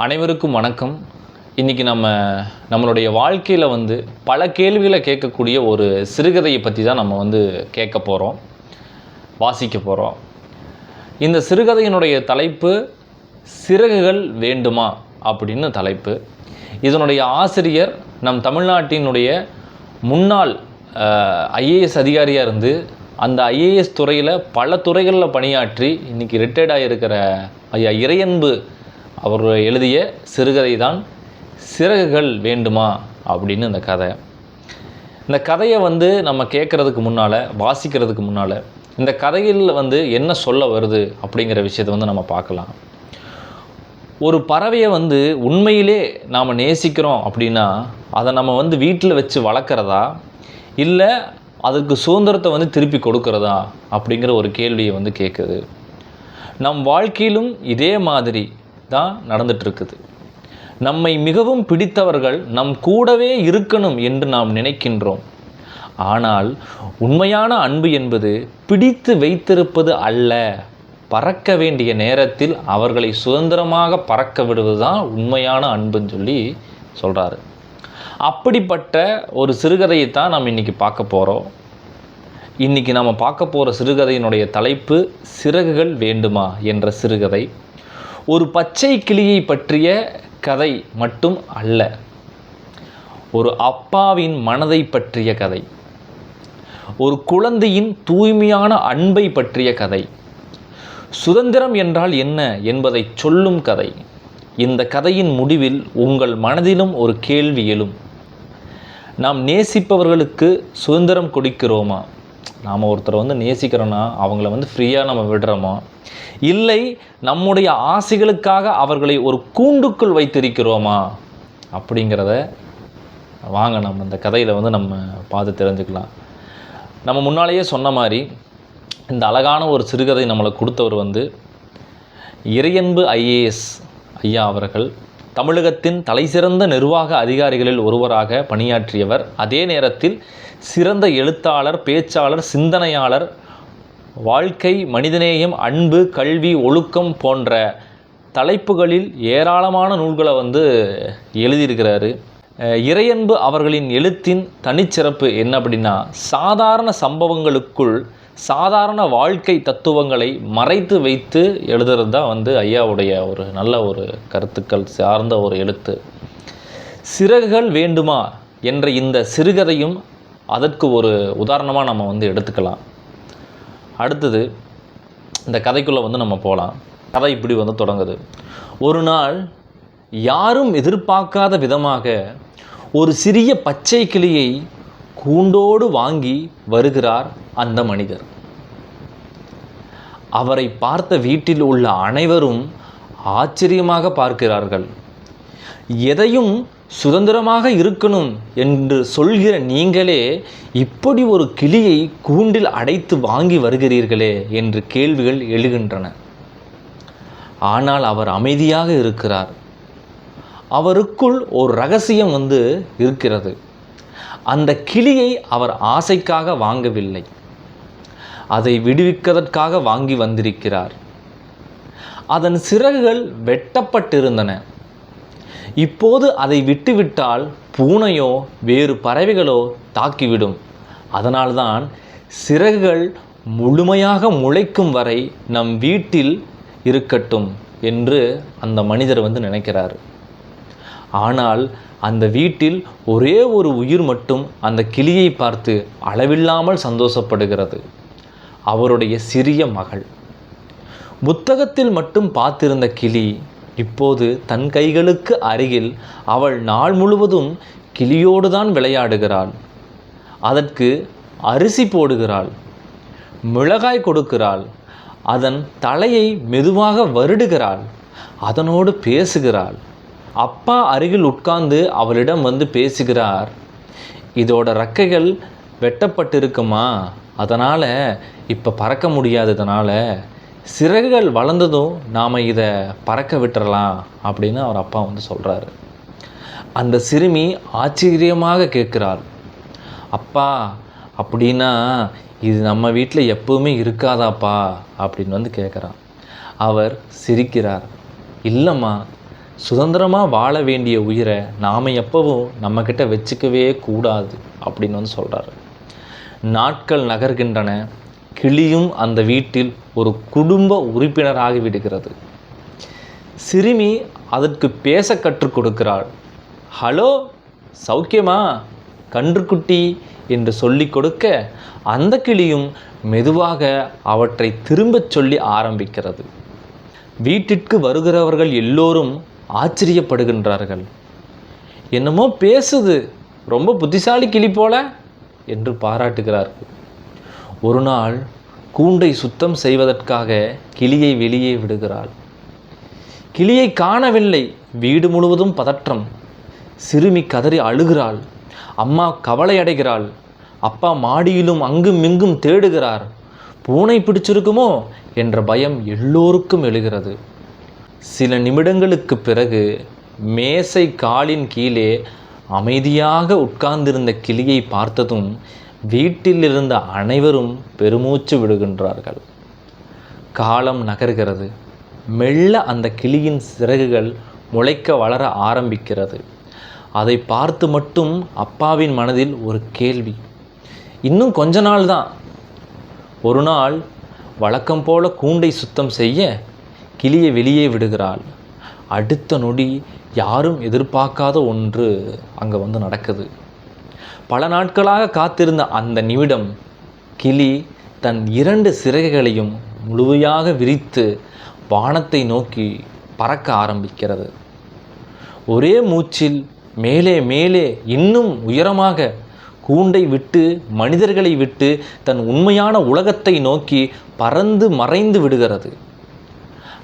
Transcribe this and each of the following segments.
அனைவருக்கும் வணக்கம். இன்றைக்கி நம்மளுடைய வாழ்க்கையில் பல கேள்விகளை கேட்கக்கூடிய ஒரு சிறுகதையை பற்றி தான் நம்ம கேட்க போகிறோம், வாசிக்க போகிறோம். இந்த சிறுகதையினுடைய தலைப்பு சிறகுகள் வேண்டுமா அப்படின்னு தலைப்பு. இதனுடைய ஆசிரியர் நம் தமிழ்நாட்டினுடைய முன்னாள் ஐஏஎஸ் அதிகாரியாக இருந்து அந்த ஐஏஎஸ் துறையில் பல துறைகளில் பணியாற்றி இன்றைக்கி ரிட்டையர்டாக இருக்கிற ஐயா இறையன்பு அவர்கள் எழுதிய சிறுகதை தான் சிறகுகள் வேண்டுமா அப்படின்னு இந்த கதை. இந்த கதையை நம்ம கேட்குறதுக்கு முன்னால், வாசிக்கிறதுக்கு முன்னால் இந்த கதையில் என்ன சொல்ல வருது அப்படிங்கிற விஷயத்தை நம்ம பார்க்கலாம். ஒரு பறவையை உண்மையிலே நாம் நேசிக்கிறோம் அப்படின்னா அதை நம்ம வீட்டில் வச்சு வளர்க்குறதா இல்லை அதுக்கு சுதந்திரத்தை திருப்பி கொடுக்கறதா அப்படிங்கிற ஒரு கேள்வியை கேட்குது. நம் வாழ்க்கையிலும் இதே மாதிரி தான் நடந்துகிட்ருக்குது. நம்மை மிகவும் பிடித்தவர்கள் நம் கூடவே இருக்கணும் என்று நாம் நினைக்கின்றோம். ஆனால் உண்மையான அன்பு என்பது பிடித்து வைத்திருப்பது அல்ல, பறக்க வேண்டிய நேரத்தில் அவர்களை சுதந்திரமாக பறக்க விடுவது தான் உண்மையான அன்புன்னு சொல்லி சொல்கிறாரு. அப்படிப்பட்ட ஒரு சிறுகதையை தான் நாம் இன்றைக்கி பார்க்க போகிறோம். இன்றைக்கி நம்ம பார்க்க போகிற சிறுகதையினுடைய தலைப்பு சிறகுகள் வேண்டுமா என்ற சிறுகதை. ஒரு பச்சை கிளியை பற்றிய கதை மட்டும் அல்ல, ஒரு அப்பாவின் மனதை பற்றிய கதை, ஒரு குழந்தையின் தூய்மையான அன்பை பற்றிய கதை, சுதந்திரம் என்றால் என்ன என்பதை சொல்லும் கதை. இந்த கதையின் முடிவில் உங்கள் மனதிலும் ஒரு கேள்வி எழும். நாம் நேசிப்பவர்களுக்கு சுதந்திரம் கொடுக்கிறோமா? நாம் ஒருத்தரை நேசிக்கிறோன்னா அவங்கள ஃப்ரீயாக நம்ம விடுறோமா, இல்லை நம்முடைய ஆசைகளுக்காக அவர்களை ஒரு கூண்டுக்குள் வைத்திருக்கிறோமா அப்படிங்கிறத வாங்க நம்ம இந்த கதையில் நம்ம பார்த்து தெரிஞ்சுக்கலாம். நம்ம முன்னாலேயே சொன்ன மாதிரி இந்த அழகான ஒரு சிறுகதை நம்மளை கொடுத்தவர் இறையன்பு ஐஏஎஸ் ஐயா அவர்கள். தமிழகத்தின் தலைசிறந்த நிர்வாக அதிகாரிகளில் ஒருவராக பணியாற்றியவர். அதே நேரத்தில் சிறந்த எழுத்தாளர், பேச்சாளர், சிந்தனையாளர், வாழ்க்கை, மனிதநேயம், அன்பு, கல்வி, ஒழுக்கம் போன்ற தலைப்புகளில் ஏராளமான நூல்களை எழுதியிருக்கிறாரு. இறையன்பு அவர்களின் எழுத்தின் தனிச்சிறப்பு என்ன அப்படின்னா, சாதாரண சம்பவங்களுக்குள் சாதாரண வாழ்க்கை தத்துவங்களை மறைத்து வைத்து எழுதுறது தான் ஐயாவுடைய ஒரு நல்ல ஒரு கருத்துக்கள் சார்ந்த ஒரு எழுத்து. சிறகுகள் வேண்டுமா என்ற இந்த சிறுகதையும் அதற்கு ஒரு உதாரணமாக நம்ம எடுத்துக்கலாம். அடுத்தது இந்த கதைக்குள்ளே நம்ம போகலாம். கதை இப்படி தொடங்குது. ஒரு நாள் யாரும் எதிர்பார்க்காத விதமாக ஒரு சிறிய பச்சை கிளியை கூண்டோடு வாங்கி வருகிறார் அந்த மனிதர். அவரை பார்த்த வீட்டில் உள்ள அனைவரும் ஆச்சரியமாக பார்க்கிறார்கள். எதையும் சுதந்திரமாக இருக்கணும் என்று சொல்கிற நீங்களே இப்படி ஒரு கிளியை கூண்டில் அடைத்து வாங்கி வருகிறீர்களே என்று கேள்விகள் எழுகின்றன. ஆனால் அவர் அமைதியாக இருக்கிறார். அவருக்குள் ஒரு ரகசியம் இருக்கிறது. அந்த கிளியை அவர் ஆசைக்காக வாங்கவில்லை, அதை விடுவிப்பதற்காக வாங்கி வந்திருக்கிறார். அதன் சிறகுகள் வெட்டப்பட்டிருந்தன. இப்போது அதை விட்டுவிட்டால் பூனையோ வேறு பறவைகளோ தாக்கிவிடும். அதனால்தான் சிறகுகள் முழுமையாக முளைக்கும் வரை நம் வீட்டில் இருக்கட்டும் என்று அந்த மனிதர் நினைக்கிறார். ஆனால் அந்த வீட்டில் ஒரே ஒரு உயிர் மட்டும் அந்த கிளியை பார்த்து அளவில்லாமல் சந்தோஷப்படுகிறது. அவருடைய சிறிய மகள். புத்தகத்தில் மட்டும் பார்த்திருந்த கிளி இப்போது தன் கைகளுக்கு அருகில் அவள் நாள் முழுவதும் கிளியோடு தான் விளையாடுகிறாள். அதற்கு அரிசி போடுகிறாள், மிளகாய் கொடுக்கிறாள், அதன் தலையை மெதுவாக வருடுகிறாள், அதனோடு பேசுகிறாள். அப்பா அருகில் உட்கார்ந்து அவளிடம் பேசுகிறார். இதோட ரெக்கைகள் வெட்டப்பட்டிருக்குமா, அதனால் இப்போ பறக்க முடியாததுனால சிறகுகள் வளர்ந்ததும் நாம் இதை பறக்க விட்டுறலாம் அப்படின்னு அவர் அப்பா சொல்கிறாரு. அந்த சிறுமி ஆச்சரியமாக கேட்குறாள், அப்பா அப்படின்னா இது நம்ம வீட்டில் எப்போவுமே இருக்காதாப்பா அப்படின்னு கேட்குறான். அவர் சிரிக்கிறார். இல்லைம்மா, சுதந்திரமாக வாழ வேண்டிய உயிரை நாம் எப்பவும் நம்மக்கிட்ட வச்சுக்கவே கூடாது அப்படின்னு வந்து சொல்கிறாரு. நாட்கள் நகர்கின்றன. கிளியும் அந்த வீட்டில் ஒரு குடும்ப உறுப்பினராகி விடுகிறது. சிறுமி அதற்கு பேச கற்றுக் கொடுக்கிறாள். ஹலோ, சௌக்கியமா கன்றுக்குட்டி என்று சொல்லி கொடுக்க அந்த கிளியும் மெதுவாக அவற்றை திரும்பச் சொல்லி ஆரம்பிக்கிறது. வீட்டிற்கு வருகிறவர்கள் எல்லோரும் ஆச்சரியப்படுகின்றார்கள். என்னமோ பேசுது, ரொம்ப புத்திசாலி கிளி போல என்று பாராட்டுகிறார்கள். ஒரு நாள் கூண்டை சுத்தம் செய்வதற்காக கிளியை வெளியே விடுகிறாள். கிளியை காணவில்லை. வீடு முழுவதும் பதற்றம். சிறுமி கதறி அழுகிறாள். அம்மா கவலை அடைகிறாள். அப்பா மாடியிலும் அங்கும் இங்கும் தேடுகிறார். பூனை பிடிச்சிருக்குமோ என்ற பயம் எல்லோருக்கும் எழுகிறது. சில நிமிடங்களுக்கு பிறகு மேசை காலின் கீழே அமைதியாக உட்கார்ந்திருந்த கிளியை பார்த்ததும் வீட்டில் இருந்த அனைவரும் பெருமூச்சு விடுகின்றார்கள். காலம் நகர்கிறது. மெல்ல அந்த கிளியின் சிறகுகள் முளைக்க வளர ஆரம்பிக்கிறது. அதை பார்த்து மட்டும் அப்பாவின் மனதில் ஒரு கேள்வி, இன்னும் கொஞ்ச நாள் தான். ஒரு நாள் வழக்கம் போல கூண்டை சுத்தம் செய்ய கிளியை வெளியே விடுகிறாள். அடுத்த நொடி யாரும் எதிர்பார்க்காத ஒன்று அங்கே வந்து நடக்குது. பல நாட்களாக காத்திருந்த அந்த நிமிடம், கிளி தன் 2 சிறகுகளையும் முழுமையாக விரித்து வானத்தை நோக்கி பறக்க ஆரம்பிக்கிறது. ஒரே மூச்சில் மேலே மேலே இன்னும் உயரமாக கூண்டை விட்டு மனிதர்களை விட்டு தன் உண்மையான உலகத்தை நோக்கி பறந்து மறைந்து விடுகிறது.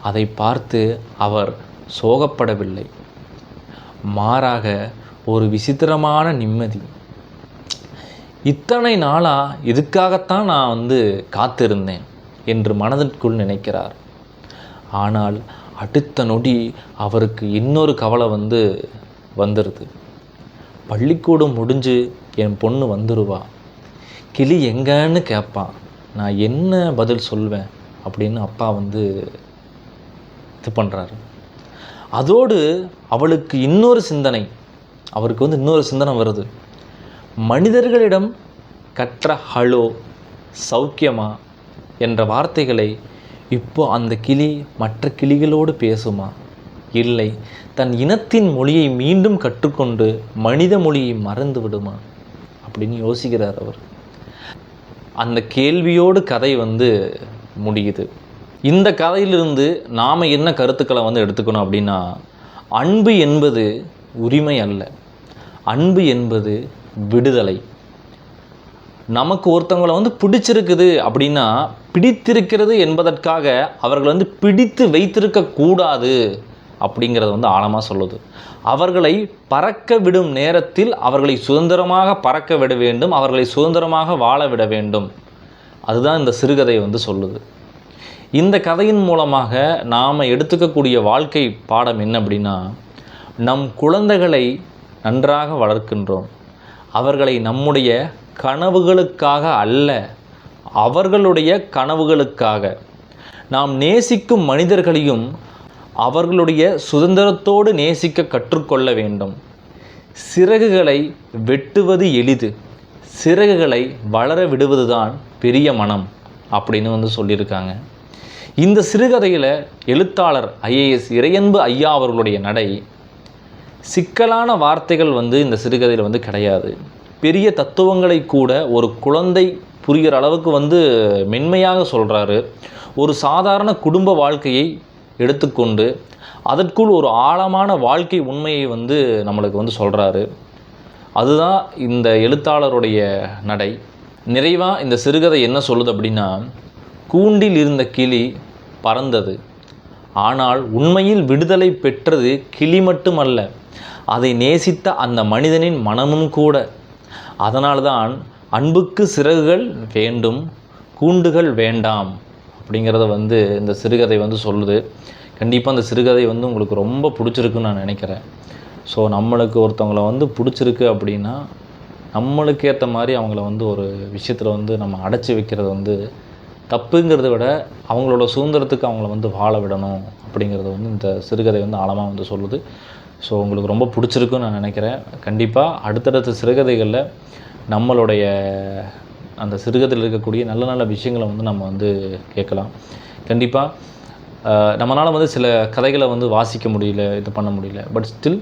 அதை பார்த்து அவர் சோகப்படவில்லை. மாறாக ஒரு விசித்திரமான நிம்மதி. இத்தனை நாளாக இதுக்காகத்தான் நான் வந்து காத்திருந்தேன் என்று மனதிற்குள் நினைக்கிறார். ஆனால் அடுத்த நொடி அவருக்கு இன்னொரு கவலை வந்துடுது. பள்ளிக்கூடம் முடிஞ்சு என் பொண்ணு வந்துடுவா, கிளி எங்கன்னு கேட்பான், நான் என்ன பதில் சொல்வேன் அப்படின்னு அப்பா இது பண்ணுறாரு. அதோடு அவளுக்கு இன்னொரு சிந்தனை, அவருக்கு இன்னொரு சிந்தனை வருது. மனிதர்களிடம் கற்ற ஹலோ, சௌக்கியமா என்ற வார்த்தைகளை இப்போ அந்த கிளி மற்ற கிளிகளோடு பேசுமா? இல்லை, தன் இனத்தின் மொழியை மீண்டும் கற்றுக்கொண்டு மனித மொழியை மறந்து விடுமா அப்படின்னு யோசிக்கிறார் அவர். அந்த கேள்வியோடு கதை முடியுது. இந்த கதையிலிருந்து நாம் என்ன கருத்துக்களை எடுத்துக்கணும் அப்படின்னா, அன்பு என்பது உரிமை அல்ல, அன்பு என்பது விடுதலை. நமக்கு ஒருத்தவங்களை பிடிச்சிருக்குது அப்படின்னா, பிடித்திருக்கிறது என்பதற்காக அவர்கள் பிடித்து வைத்திருக்கக்கூடாது அப்படிங்கிறது ஆழமாக சொல்லுது. அவர்களை பறக்க விடும் நேரத்தில் அவர்களை சுதந்திரமாக பறக்க விட வேண்டும், அவர்களை சுதந்திரமாக வாழ விட வேண்டும். அதுதான் இந்த சிறுகதை சொல்லுது. இந்த கதையின் மூலமாக நாம் எடுத்துக்கக்கூடிய வாழ்க்கை பாடம் என்ன அப்படின்னா, நம் குழந்தைகளை நன்றாக வளர்க்கின்றோம். அவர்களை நம்முடைய கனவுகளுக்காக அல்ல, அவர்களுடைய கனவுகளுக்காக. நாம் நேசிக்கும் மனிதர்களையும் அவர்களுடைய சுதந்திரத்தோடு நேசிக்க கற்றுக்கொள்ள வேண்டும். சிறகுகளை வெட்டுவது எளிது, சிறகுகளை வளர விடுவதுதான் பெரிய மனம் அப்படின்னு சொல்லியிருக்காங்க. இந்த சிறுகதையில் எழுத்தாளர் IAS இறையன்பு ஐயா அவர்களுடைய நடை, சிக்கலான வார்த்தைகள் இந்த சிறுகதையில் கிடையாது. பெரிய தத்துவங்களை கூட ஒரு குழந்தை புரிகிற அளவுக்கு மென்மையாக சொல்கிறாரு. ஒரு சாதாரண குடும்ப வாழ்க்கையை எடுத்துக்கொண்டு அதற்குள் ஒரு ஆழமான வாழ்க்கை உண்மையை நம்மளுக்கு சொல்கிறாரு. அதுதான் இந்த எழுத்தாளருடைய நடை. நிறைவாக இந்த சிறுகதை என்ன சொல்லுது அப்படின்னா, கூண்டில் இருந்த கிளி பறந்தது, ஆனால் உண்மையில் விடுதலை பெற்றது கிளி மட்டுமல்ல, அதை நேசித்த அந்த மனிதனின் மனமும் கூட. அதனால்தான் அன்புக்கு சிறகுகள் வேண்டும், கூண்டுகள் வேண்டாம் அப்படிங்கிறத இந்த சிறுகதை சொல்லுது. கண்டிப்பாக அந்த சிறுகதை உங்களுக்கு ரொம்ப பிடிச்சிருக்குன்னு நான் நினைக்கிறேன். ஸோ நம்மளுக்கு ஒருத்தவங்களை பிடிச்சிருக்கு அப்படின்னா, நம்மளுக்கு ஏற்ற மாதிரி அவங்கள ஒரு விஷயத்தில் நம்ம அடைச்சி வைக்கிறது தப்புங்கிறத விட அவங்களோட சுதந்திரத்துக்கு அவங்கள வந்து வாழ விடணும் அப்படிங்கிறது வந்து இந்த சிறுகதை வந்து ஆழமாக வந்து சொல்லுது. ஸோ உங்களுக்கு ரொம்ப பிடிச்சிருக்குன்னு நான் நினைக்கிறேன். கண்டிப்பாக அடுத்தடுத்த சிறுகதைகளில் நம்மளுடைய அந்த சிறுகதையில் இருக்கக்கூடிய நல்ல நல்ல விஷயங்களை வந்து நம்ம வந்து கேட்கலாம். கண்டிப்பாக நம்மளால் வந்து சில கதைகளை வந்து வாசிக்க முடியல, இது பண்ண முடியல. பட் ஸ்டில்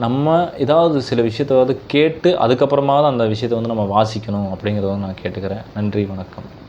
நம்ம ஏதாவது சில விஷயத்தை கேட்டு அதுக்கப்புறமா தான் அந்த விஷயத்தை வந்து நம்ம வாசிக்கணும் அப்படிங்கிறத வந்து நான் கேட்டுக்கிறேன். நன்றி, வணக்கம்.